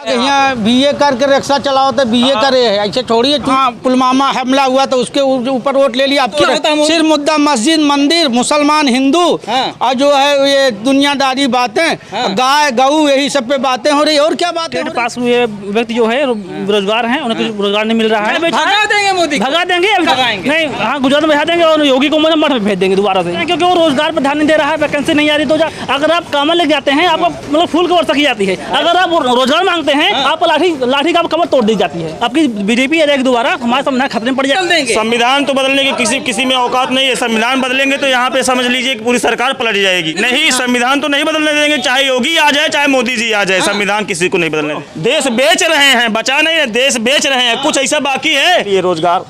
यहाँ बीए करके रिक्शा चलाओ तो बीए करे है, ऐसे थोड़ी है। हाँ, पुलवामा हमला हुआ तो उसके ऊपर वोट ले लिया। आपकी सिर्फ मुद्दा मस्जिद मंदिर मुसलमान हिंदू और जो है ये दुनियादारी बातें, गाय गऊ यही सब पे बातें हो रही। और क्या बात है? पास हुए व्यक्ति जो है बेरोजगार हैं, उन्हें रोजगार नहीं मिल रहा है। भगा देंगे मोदी, भगा देंगे नहीं। हाँ, गुजरात में भेजा देंगे और योगी को मठ में भेज देंगे दोबारा से, क्योंकि वो रोजगार पर ध्यान नहीं दे रहा है। वैकेंसी नहीं आ रही। तो अगर आप काम लेके जाते हैं, आपको मतलब फूल की वर्षा की जाती है। अगर आप रोजगार मांगते हैं, आप लाठी का कमर तोड़ दी जाती है। आपकी बीजेपी आ जाएगी दोबारा, हमारे संविधान खतरे में पड़ जाएंगे। संविधान तो बदलने की किसी में औकात नहीं है। संविधान बदलेंगे तो यहाँ पे समझ लीजिए पूरी सरकार पलट जाएगी। नहीं, संविधान तो नहीं बदलने देंगे, चाहे योगी आ जाए चाहे मोदी जी आ जाए। संविधान किसी को नहीं बदलने देंगे। देश बेच रहे हैं, बचा नहीं है, देश बेच रहे हैं। कुछ ऐसा बाकी है। ये रोजगार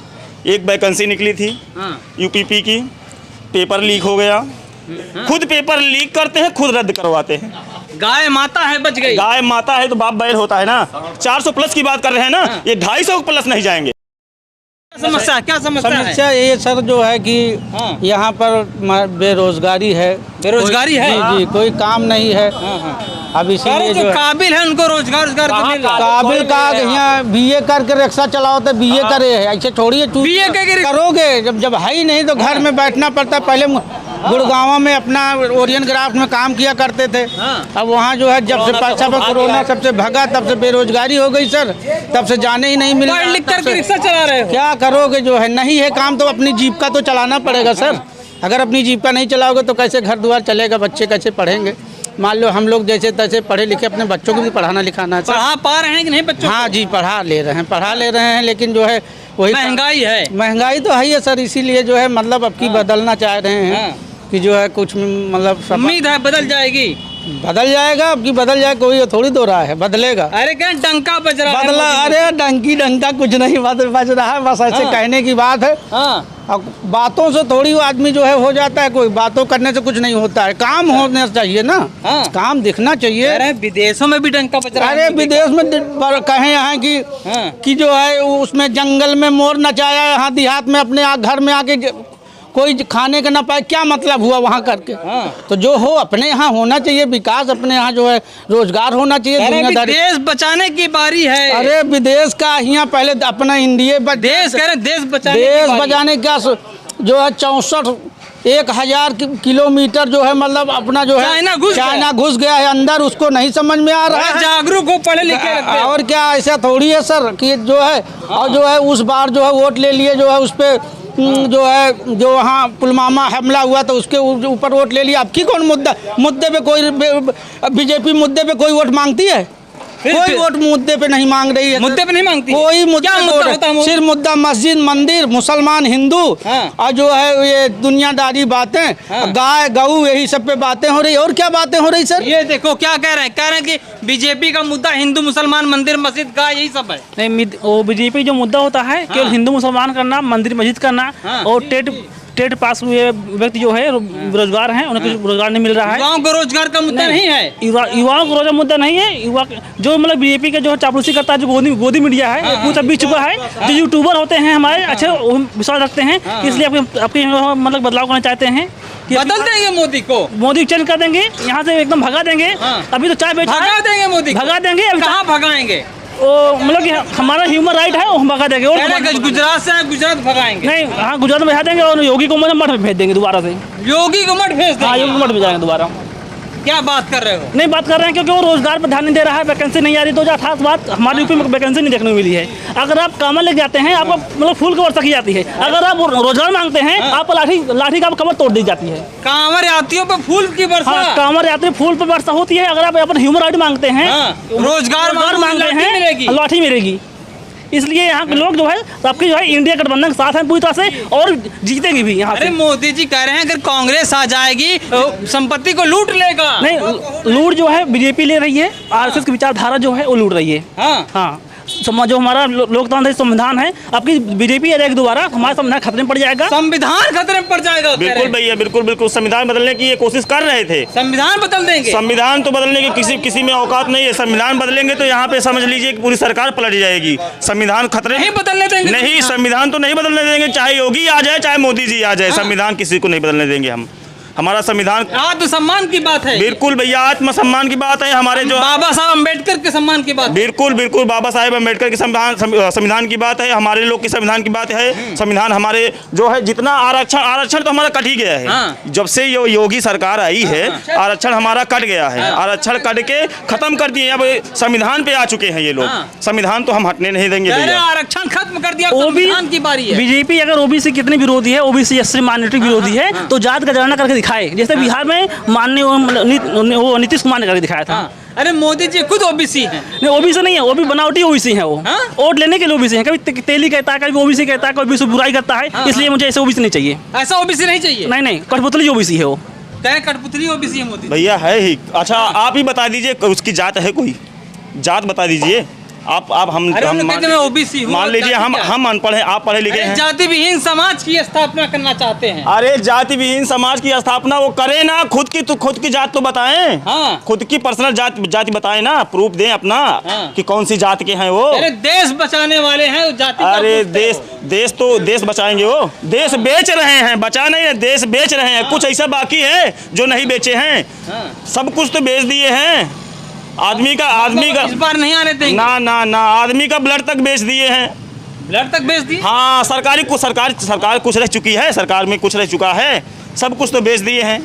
एक वैकेंसी निकली थी यूपीपी की, पेपर लीक हो गया। खुद पेपर लीक करते हैं, खुद रद्द करवाते हैं। गाय माता है, बच गई। गाय माता है तो बाप बैल होता है ना। 400 प्लस की बात कर रहे हैं ना, ये 250 प्लस नहीं जाएंगे। क्या समस्या है? ये सर जो है कि यहाँ पर बेरोजगारी है। बेरोजगारी है जी, कोई काम नहीं है। अब इसीलिए जो काबिल है उनको रोजगार काबिल का यहाँ बीए करके रिक्शा चलाओ तो बीए करे है, ऐसे थोड़ी है। बीए करोगे जब है ही नहीं तो घर में बैठना पड़ता है। पहले गुड़गांव में अपना ओरियन क्राफ्ट में काम किया करते थे। अब वहाँ जो है जब से पैसा पर कोरोना सबसे भगा तब से बेरोजगारी हो गई सर, तब से जाने ही नहीं मिला। लिख करके रिक्शा चला रहे हो, क्या करोगे? जो है नहीं है काम तो अपनी जीविका तो चलाना पड़ेगा सर। अगर अपनी जीविका नहीं चलाओगे तो कैसे घर द्वार चलेगा, बच्चे कैसे पढ़ेंगे? मान लो हम लोग जैसे तैसे पढ़े लिखे अपने बच्चों को भी पढ़ाना लिखाना है। पढ़ा पा रहे हैं कि नहीं बच्चों? हाँ जी, पढ़ा ले रहे हैं लेकिन जो है वही महंगाई तो है ही है सर। इसीलिए जो है मतलब अब की बदलना चाह रहे हैं कि जो है कुछ मतलब उम्मीद है बदल जाएगी। बदल जाएगा, अब की बदल जाए, कोई थोड़ी दो रहा है बदलेगा। अरे क्या डंका बज रहा है? बदला, अरे डंका कुछ नहीं बज रहा है, बस ऐसे कहने की बात है। अब बातों से थोड़ी आदमी जो है हो जाता है, कोई बातों करने से कुछ नहीं होता है। काम होना चाहिए ना, काम दिखना चाहिए। अरे विदेशों में भी डंका बज रहा है। अरे विदेश में कहे यहाँ कि जो है उसमें जंगल में मोर नचाया, यहाँ देहात में अपने घर में आके कोई खाने का ना पाए, क्या मतलब हुआ वहाँ करके? तो जो हो अपने यहाँ होना चाहिए, विकास अपने यहाँ जो है रोजगार होना चाहिए। दुनियादारी देश बचाने की बारी है। अरे विदेश का यहाँ पहले अपना इंडिया देश बचाने का जो है 64,000 किलोमीटर जो है मतलब अपना जो है चाइना घुस गया है अंदर, उसको नहीं समझ में आ रहा है। जागरूक हो, पढ़े लिखे। और क्या ऐसा थोड़ी है सर कि जो है और जो है उस बार जो है वोट ले लिए, जो है उस पर जो वहाँ पुलवामा हमला हुआ तो उसके ऊपर वोट ले लिया। अब की कौन मुद्दे पे कोई बीजेपी मुद्दे पे कोई वोट मांगती है? कोई वोट मुद्दे पे नहीं मांग रही है। मुद्दे पे नहीं मांगती कोई मुद्दा, सिर्फ मुद्दा मस्जिद मंदिर मुसलमान हिंदू और जो है ये दुनियादारी बातें, गाय गऊ यही सब पे बातें हो रही। और क्या बातें हो रही सर? ये देखो क्या कह रहे हैं कि बीजेपी का मुद्दा हिंदू मुसलमान मंदिर मस्जिद गाय यही सब है। नहीं, वो बीजेपी जो मुद्दा होता है केवल हिंदू मुसलमान करना, मंदिर मस्जिद करना और टेट पास हुए व्यक्ति जो है बेरोजगार हैं, उन्हें रोजगार नहीं मिल रहा है। युवाओं को रोजगार का मुद्दा नहीं है। युवाओं को रोजगार मुद्दा नहीं है। युवा जो मतलब बीजेपी के जो चापलूसी करता है, जो गोदी मीडिया है, पूरा बीत चुका है। जो यूट्यूबर होते हैं हमारे अच्छे विश्वास रखते हैं, इसलिए आपके मतलब बदलाव करना चाहते हैं। बदल देंगे मोदी चेंज कर देंगे, यहाँ से एकदम भगा देंगे। अभी तो चाय भगा देंगे मोदी, भगा देंगे। कहाँ भगाएंगे? मतलब कि हमारा ह्यूमन राइट है, वो हम भगा देंगे। और गुजरात से गुजरात भगाएंगे नहीं। हाँ, गुजरात में भेजा देंगे और योगी को मठ में भेज देंगे दोबारा से। योगी को मठ भेज देंगे? हाँ, योगी को मठ भेजाएंगे दोबारा। क्या बात कर रहे हो? नहीं बात कर रहे हैं, क्योंकि वो रोजगार पर ध्यान नहीं दे रहा है। वैकेंसी नहीं आ रही। तो खास बात हमारे यूपी में वैकेंसी नहीं देखने को मिली है। अगर आप काम लेके जाते हैं, आपको मतलब फूल की वर्षा की जाती है। अगर आप रोजगार मांगते हैं, आप लाठी का कमर तोड़ दी जाती है। कांवड़ यात्रियों पर फूल की वर्षा? कांवड़ यात्री फूल पर वर्षा होती है। अगर आप अपना ह्यूमन राइट मांगते हैं, रोजगार मांगते हैं, लाठी मिलेगी। इसलिए यहाँ के लोग जो है आपकी जो है इंडिया गठबंधन के साथ हैं पूरी तरह से, और जीतेंगे भी यहाँ। अरे मोदी जी कह रहे हैं अगर कांग्रेस आ जाएगी संपत्ति को लूट लेगा। नहीं, लूट जो है बीजेपी ले रही है। आरएसएस की विचारधारा जो है वो लूट रही है। हाँ, जो हमारा लोकतांत्रिक संविधान है, आपकी बीजेपी आ जाएगी दोबारा, हमारा संविधान खतरे में पड़ जाएगा। संविधान खतरे में पड़ जाएगा? बिल्कुल भैया, बिल्कुल। संविधान बदलने की ये कोशिश कर रहे थे। संविधान बदल देंगे? संविधान तो बदलने की किसी में औकात नहीं है। संविधान बदलेंगे तो यहाँ पे समझ लीजिए पूरी सरकार पलट जाएगी। संविधान खतरे नहीं बदलने देंगे? नहीं, संविधान तो नहीं बदलने देंगे, चाहे योगी आ जाए चाहे मोदी जी आ जाए। संविधान किसी को नहीं बदलने देंगे हम। हमारा संविधान आत्मसम्मान की बात है। बिल्कुल भैया, आत्मसम्मान की बात है। हमारे जो बाबा साहब अम्बेडकर के सम्मान की बात है। बिल्कुल बिल्कुल बाबा साहेब अम्बेडकर के संविधान की बात है, हमारे लोग के संविधान की बात है। संविधान हमारे जो है जितना आरक्षण तो हमारा कट ही गया है। हाँ। जब से ये योगी सरकार आई है आरक्षण हमारा कट गया है। आरक्षण कट के खत्म कर दिए, अब संविधान पे आ चुके हैं ये लोग। संविधान तो हम हटने नहीं देंगे भैया। आरक्षण खत्म कर दिया, ओबी संविधान की बारी है। बीजेपी अगर ओबीसी कितनी विरोधी है, ओबीसी एससी माइनॉरिटी विरोधी है, तो जात का जनगणना करके दिखाए। जैसे बिहार में माननीय वो नीतीश कुमार ने करके दिखाया था। अरे मोदी जी खुद ओबीसी हैं। नहीं, ओबीसी नहीं है, वो भी बनावटी ओबीसी है। वो वोट लेने के लिए ओबीसी है। कभी तेली कहता है, कभी ओबीसी कहता है, कभी बुराई करता है। इसलिए मुझे ऐसे ओबीसी नहीं चाहिए। ऐसा ओबीसी नहीं चाहिए। नहीं, कठपुतली ओबीसी है वो। कठपुतली ओबीसी है मोदी भैया, है ही। अच्छा आप ही बता दीजिए उसकी जात है, कोई जात बता दीजिए आप हम ओबीसी मान लीजिए हम अनपढ़ हैं, आप पढ़े लिखे हैं। जाति विहीन समाज की स्थापना करना चाहते हैं। अरे जाति विहीन समाज की स्थापना वो करे ना, खुद की जात तो बताएं। हाँ। खुद की पर्सनल जाति बताएं ना, प्रूफ दें अपना। हाँ। कि कौन सी जात के हैं वो। अरे देश बचाने वाले हैं जाति। अरे देश बचाएंगे वो। देश बेच रहे हैं, बचा नहीं है, देश बेच रहे हैं। कुछ ऐसा बाकी है जो नहीं बेचे हैं। सब कुछ तो बेच दिए हैं। आदमी का इस बार नहीं आने देंगे। ना आदमी का ब्लड तक बेच दिए हैं। ब्लड तक बेच दिए। हाँ, सरकार कुछ रह चुकी है, सरकार में कुछ रह चुका है। सब कुछ तो बेच दिए हैं।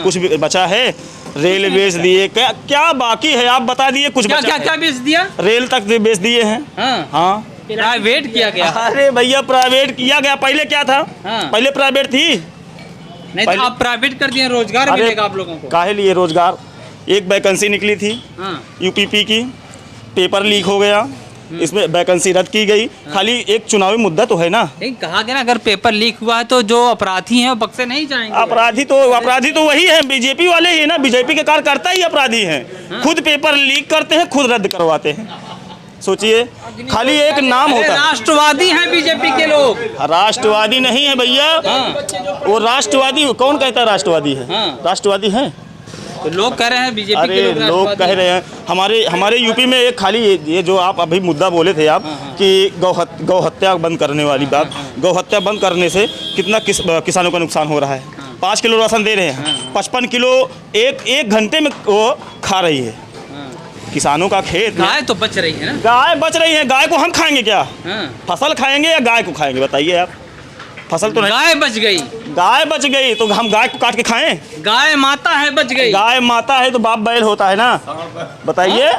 कुछ बचा है, रेल बेच दिए। क्या बाकी है आप बता दिए। कुछ क्या बेच दिया। रेल तक बेच दिए हैं। हाँ, प्राइवेट किया गया। अरे भैया, प्राइवेट किया गया। पहले क्या था। पहले प्राइवेट थी, नहीं तो आप प्राइवेट कर दिए। रोजगार मिलेगा आप लोगों को। काहे लिए रोजगार। एक वैकेंसी निकली थी यूपीपी की, पेपर लीक हो गया, इसमें वैकेंसी रद्द की गई। खाली एक चुनावी मुद्दा तो है ना। कहा गया ना अगर पेपर लीक हुआ है तो जो अपराधी हैं वो बक्से नहीं जाएंगे। अपराधी तो वही है, बीजेपी वाले ही ना। बीजेपी के कार्यकर्ता ही अपराधी हैं। खुद पेपर लीक करते हैं, खुद रद्द करवाते हैं। सोचिए, खाली एक नाम होता है। राष्ट्रवादी हैं बीजेपी के लोग। राष्ट्रवादी नहीं है भैया। वो राष्ट्रवादी कौन कहता है राष्ट्रवादी है। राष्ट्रवादी है तो लोग कह रहे हैं बीजेपी अरे के लोग कह रहे हैं। हमारे यूपी में एक खाली ये जो आप अभी मुद्दा बोले थे आप कि गौ हत्या बंद करने वाली बात। गौ हत्या बंद करने से कितना किसानों का नुकसान हो रहा है। 5 किलो राशन दे रहे हैं, 55 किलो एक घंटे में वो खा रही है। किसानों का खेत। गाय तो बच रही है ना। गाय बच रही है। गाय को हम खाएंगे क्या। फसल खाएंगे या गाय को खाएंगे बताइए आप। फसल तो नहीं। गाय बच गई। गाय बच गई तो हम गाय को काट के खाएं। गाय माता है, बच गई। गाय माता है तो बाप बैल होता है ना। बताइए,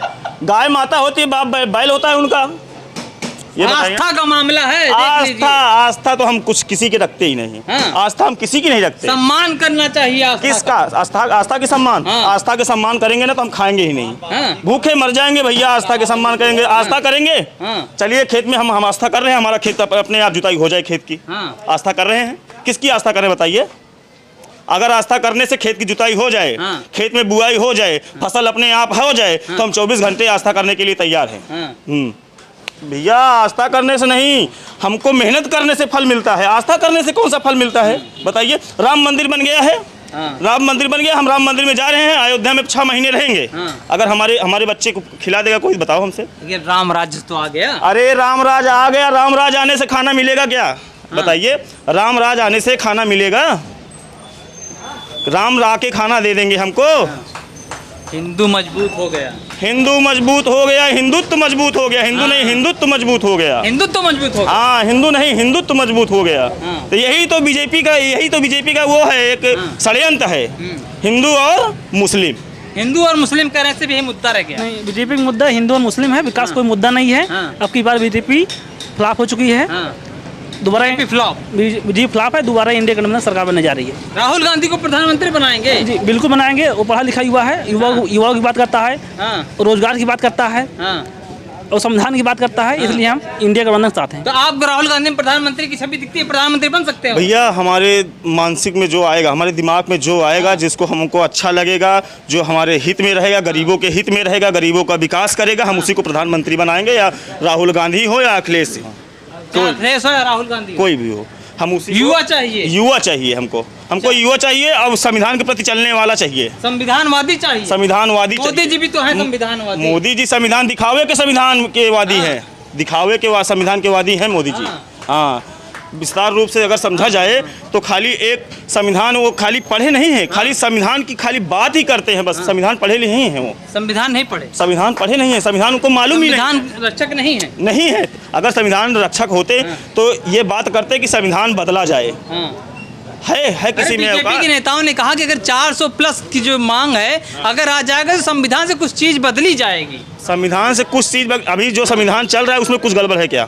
गाय माता होती है, बाप बैल होता है उनका। ये आस्था का मामला है। आस्था तो हम किसी की रखते ही नहीं। आस्था हम किसी की नहीं रखते। सम्मान करना चाहिए। किसका। आस्था के सम्मान। आस्था के सम्मान करेंगे ना तो हम खाएंगे ही नहीं। भूखे मर जाएंगे भैया। आस्था के सम्मान करेंगे, आस्था करेंगे। चलिए, खेत में हम आस्था कर रहे हैं, हमारा खेत अपने आप जुताई हो जाए खेत की। आस्था कर रहे हैं। किसकी आस्था करें बताइए। अगर आस्था करने से खेत की जुताई हो जाए, खेत में बुआई हो जाए, फसल अपने आप हो जाए, तो हम 24 घंटे आस्था करने के लिए तैयार हैं। भैया, आस्था करने से नहीं, हमको मेहनत करने से फल मिलता है। आस्था करने से कौन सा फल मिलता है बताइए। राम मंदिर बन गया है। राम मंदिर बन गया, हम राम मंदिर में जा रहे हैं। अयोध्या में 6 महीने रहेंगे। अगर हमारे बच्चे को खिला देगा कोई, बताओ हमसे। ये राम राज्य तो आ गया। अरे राम राज आ गया। राम राज आने से खाना मिलेगा क्या बताइए। राम राज आने से खाना मिलेगा। राम ला के खाना दे देंगे हमको। हिंदू मजबूत हो गया। हिंदू मजबूत हो गया। हिंदुत्व मजबूत हो गया। हिंदू नहीं, हिंदुत्व मजबूत हो गया। हिंदुत्व मजबूत हो गया। हाँ, हिंदू नहीं, हिंदुत्व मजबूत हो गया। तो यही तो बीजेपी का वो है, एक षड्यंत्र है। हिंदू और मुस्लिम। हिंदू और मुस्लिम कहने से भी यही मुद्दा रह गया। नहीं, बीजेपी का मुद्दा हिंदू और मुस्लिम है। विकास कोई मुद्दा नहीं है। अब की बार बीजेपी फ्लॉप हो चुकी है। दोबारा बीजेपी फ्लॉप है। दोबारा इंडिया गठबंधन सरकार बनने जा रही है। राहुल गांधी को प्रधानमंत्री बनाएंगे। जी बिल्कुल बनाएंगे। वो पढ़ा लिखा युवा है। युवाओं की बात करता है, रोजगार की बात करता है, और संविधान की बात करता है। इसलिए हम इंडिया गठबंधन के साथ हैं। तो आप राहुल गांधी में प्रधानमंत्री की छवि दिखती है, प्रधानमंत्री बन सकते हैं भैया। हमारे मानसिक में जो आएगा, हमारे दिमाग में जो आएगा, जिसको हमको अच्छा लगेगा, जो हमारे हित में रहेगा, गरीबों के हित में रहेगा, गरीबों का विकास करेगा, हम उसी को प्रधानमंत्री बनाएंगे। या राहुल गांधी हो या अखिलेश हो, राहुल गांधी कोई भी हो, हम उसी युवा चाहिए हमको युवा चाहिए। और संविधान के प्रति चलने वाला चाहिए। संविधानवादी चाहिए। संविधानवादी। मोदी जी भी तो है संविधानवादी। मोदी जी संविधान के वादी हैं। दिखावे के संविधान के वादी हैं मोदी जी। हाँ, विस्तार रूप से अगर समझा जाए तो खाली एक संविधान वो खाली पढ़े नहीं है, खाली संविधान की खाली बात ही करते हैं, बस संविधान पढ़े नहीं है। वो संविधान नहीं पढ़े, संविधान पढ़े नहीं है, संविधान उनको मालूम ही नहीं, संविधान रक्षक नहीं है। नहीं है। अगर संविधान रक्षक होते तो ये बात करते कि संविधान बदला जाए। है किसी में बीजेपी के नेताओं ने कहा कि अगर 400 प्लस की जो मांग है अगर आ जाएगा तो संविधान से कुछ चीज बदली जाएगी। संविधान से कुछ चीज अभी जो संविधान चल रहा है उसमें कुछ गड़बड़ है क्या?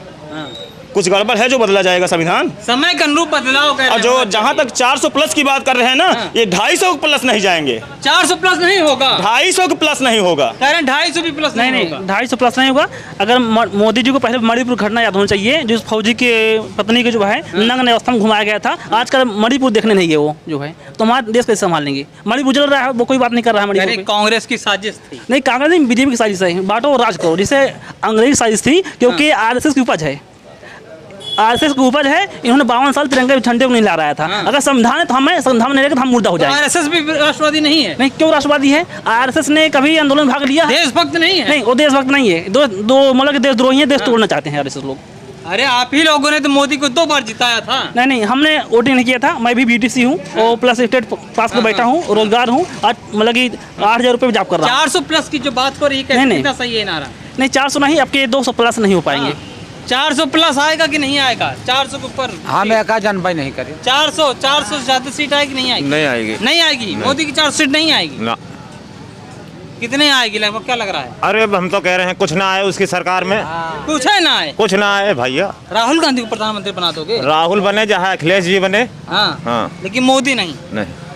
कुछ गड़बड़ है जो बदला जाएगा संविधान? समय के अनुरूप बदलाव कर रहे और जो हैं। जहाँ तक 400 प्लस की बात कर रहे हैं ना, ये 250 प्लस नहीं जाएंगे। 400 प्लस नहीं होगा, 250 प्लस नहीं होगा। कह रहे हैं 250 भी प्लस नहीं होगा। 250 प्लस नहीं होगा। अगर मोदी जी को पहले मणिपुर घटना याद होना चाहिए, जो फौजी के पत्नी के जो है नग्न अवस्था में घुमाया गया था। आजकल मणिपुर देखने नहीं है वो जो है, तो हमारा देश कैसे संभाल लेंगे? मणिपुर जल रहा है, वो कोई बात नहीं कर रहा है मणिपुर पे। कांग्रेस की साजिश थी। नहीं, कांग्रेस नहीं, बीजेपी की साजिश है। बांटो और राज करो, जिसे अंग्रेजी साजिश थी, क्योंकि आरएसएस की उपज है। आरएसएस की उपज है। इन्होंने 52 साल तिरंगे झंडे को नहीं ला रहा था। अगर संविधान है तो हमें संविधान नहीं रहेगा तो हम मुर्दा हो जाएंगे। आरएसएस भी राष्ट्रवादी नहीं है। नहीं, क्यों राष्ट्रवादी है? आरएसएस ने कभी आंदोलन में भाग लिया? देशभक्त नहीं है। नहीं, वो देशभक्त नहीं है। दो मतलब के देशद्रोही है, देश तोड़ना चाहते हैं आरएसएस लोग। अरे आप ही लोगों ने तो मोदी को 2 बार जिताया था। नहीं, हमने वोटिंग नहीं किया था। मैं भी बीटीसी हूँ और प्लस स्टेट पास में बैठा हूँ, रोजगार हूँ। आज मतलब कि 8,000 रुपये में जॉब कर रहा हूँ। 400 प्लस की जो बात हो रही है, नहीं। कितना सही है नारा? नहीं, 400 नहीं, आपके 200 प्लस नहीं हो पाएंगे। 400 प्लस आएगा कि नहीं आएगा? 400 के ऊपर हम एक जनपाई नहीं करें। 400 से ज्यादा सीट आएगी नहीं आएगी? नहीं आएगी। नहीं आएगी। मोदी की 400 सीट नहीं आएगी ना। कितने आएगी लगभग, क्या लग रहा है? अरे अब हम तो कह रहे हैं कुछ ना आए उसकी सरकार में, कुछ है ना आए। कुछ ना आए भैया। राहुल गांधी को प्रधानमंत्री बना दोगे? राहुल बने चाहे अखिलेश जी बने। हाँ, हाँ। लेकिन मोदी नहीं। नहीं।